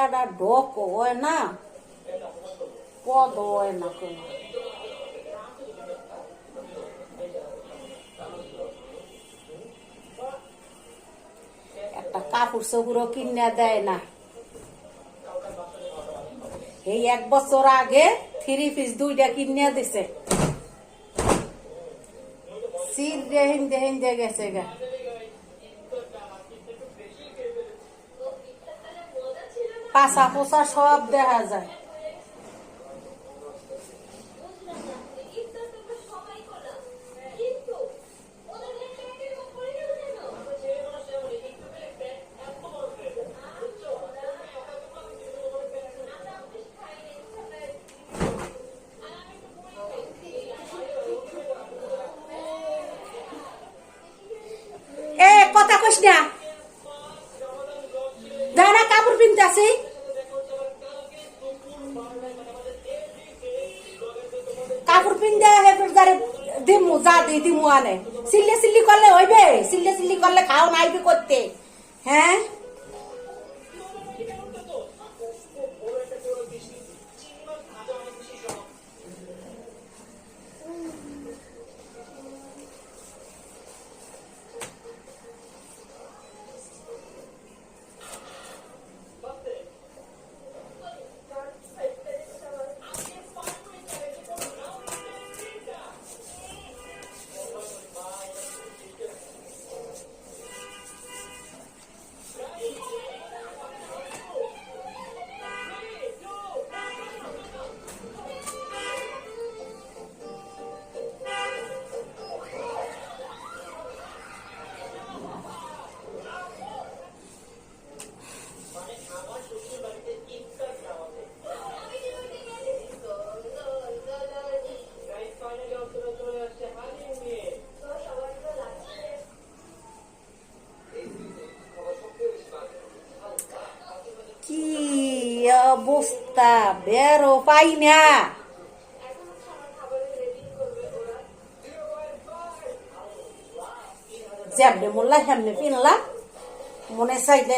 জায়গাটা ঢোক হয় না, পদ হয় না কোনো। একটা কাপড় চোপড়ও কিনে দেয় না। এই 1 বছর আগে 3 পিস 2টা কিনে দিছে, সিরে হিন্দে হিন্দে গেছে গা। পাশা পোষা সব দেখা যায়। কথা কইস না, দাঁড়া কাপড় পিনতে আসি। কাপড় পিনতে দিমু যা দিমু আনে। সিল্লে সিল্লি করলে হইবে? সিল্লে সিল্লি করলে খাও নাইবে করতে, হ্যাঁ? কি অবস্থা, বেরো পাই না। যেমনে মোল্লা হেমনে পিনলা, মনে চাইলে